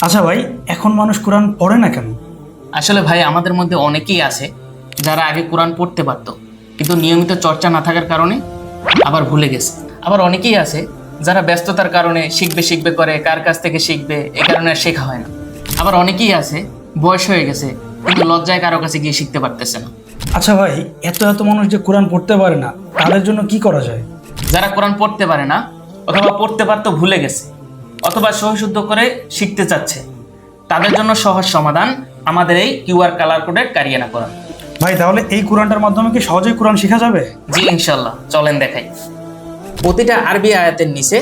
আচ্ছা ভাই, এখন মানুষ কোরআন পড়ে না কেন? আসলে ভাই আমাদের মধ্যে অনেকেই আছে যারা আগে কোরআন পড়তে পারতো, কিন্তু নিয়মিত চর্চা না থাকার কারণে আবার ভুলে গেছে। আবার অনেকেই আছে যারা ব্যস্ততার কারণে শিখবে শিখবে করে, কার কাছ থেকে শিখবে, এই কারণে আর শেখা হয় না। আবার অনেকেই আছে বয়স হয়ে গেছে কিন্তু লজ্জায় কারো কাছে গিয়ে শিখতে পারতেছে না। আচ্ছা ভাই, এত এত মানুষ যে কোরআন পড়তে পারে না, তাদের জন্য কি করা যায়? যারা কোরআন পড়তে পারে না অথবা পড়তে পারতো ভুলে গেছে অথবা সহিশুদ্ধ করে শিখতে চাচ্ছে, তাদের জন্য সহজ সমাধান আমাদের এই কিউআর কালার কোডের কারিয়ানা কোরআন। ভাই তাহলে এই কোরআনটার মাধ্যমে কি সহজেই কোরআন শেখা যাবে? জি ইনশাল্লাহ, চলেন দেখাই। প্রতিটা আরবি আয়াতের নিচে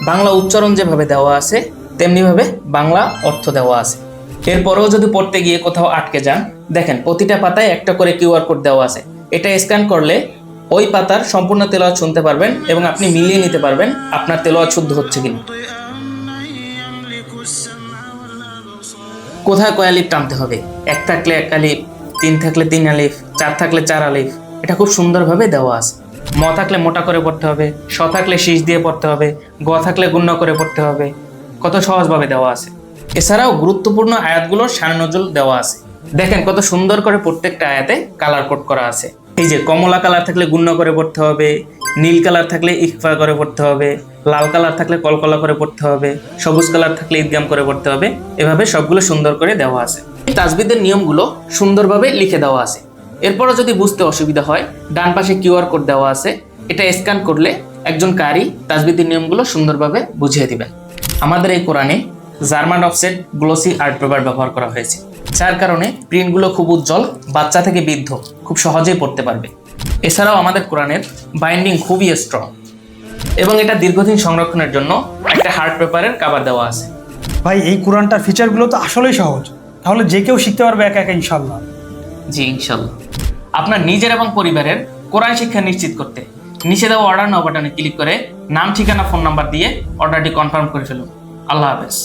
বাংলা উচ্চারণ যেভাবে দেওয়া আছে তেমনিভাবে বাংলা অর্থ দেওয়া আছে। এরপরেও যদি পড়তে গিয়ে কোথাও আটকে যান, দেখেন প্রতিটা পাতায় একটা করে কিউআর কোড দেওয়া আছে। এটা স্ক্যান করলে ওই পাতার সম্পূর্ণ তেলাওয়াত শুনতে পারবেন এবং আপনি মিলিয়ে নিতে পারবেন আপনার তেলাওয়াত শুদ্ধ হচ্ছে কিনা। কোথায় কয় আলিফ টানতে হবে, এক থাকলে এক আলিফ, তিন থাকলে তিন আলিফ, চার থাকলে চার আলিফ, এটা খুব সুন্দরভাবে দেওয়া আছে। ম থাকলে মোটা করে পড়তে হবে, স থাকলে শীষ দিয়ে পড়তে হবে, গ থাকলে গুণ্য করে পড়তে হবে, কত সহজভাবে দেওয়া আছে। এছাড়াও গুরুত্বপূর্ণ আয়াতগুলোর শান নজুল দেওয়া আছে। দেখেন কত সুন্দর করে প্রত্যেকটা আয়াতে কালার কোড করা আছে। এই যে কমলা কালার থাকলে গুণ্য করে পড়তে হবে, নীল কালার থাকলে ইকফা করে পড়তে হবে, লাল কালার থাকলে কলকলা করে পড়তে হবে, সবুজ কালার থাকলে ঈদগাম করে পড়তে হবে। এভাবে সবগুলো সুন্দর করে দেওয়া আছে। এই তাজবিদের নিয়মগুলো সুন্দরভাবে লিখে দেওয়া আছে। এরপরও যদি বুঝতে অসুবিধা হয়, ডান পাশে কিউআর কোড দেওয়া আছে, এটা স্ক্যান করলে একজন কারি তাজবিদের নিয়মগুলো সুন্দরভাবে বুঝিয়ে দিবেন। আমাদের এই কোরআনে German offset glossy art paper ব্যবহার করা হয়েছে, যার কারণে প্রিন্টগুলো খুব উজ্জ্বল, বাচ্চা থেকে বৃদ্ধ খুব সহজেই পড়তে পারবে। এছাড়াও আমাদের কোরআনের বাইন্ডিং খুবই স্ট্রং এবং এটা দীর্ঘদিন সংরক্ষণের জন্য একটা হার্ড পেপারের কভার দেওয়া আছে। ভাই এই কোরআনটার ফিচারগুলো তো আসলেই সহজ, তাহলে যে কেউ শিখতে পারবে একা একা ইনশাল্লাহ। জি ইনশাল্লাহ। আপনার নিজের এবং পরিবারের কোরআন শিক্ষা নিশ্চিত করতে নিচে দেওয়া অর্ডার নাও বাটনে ক্লিক করে নাম, ঠিকানা, ফোন নাম্বার দিয়ে অর্ডারটি কনফার্ম করে ফেলুন। আল্লাহ হাফেজ।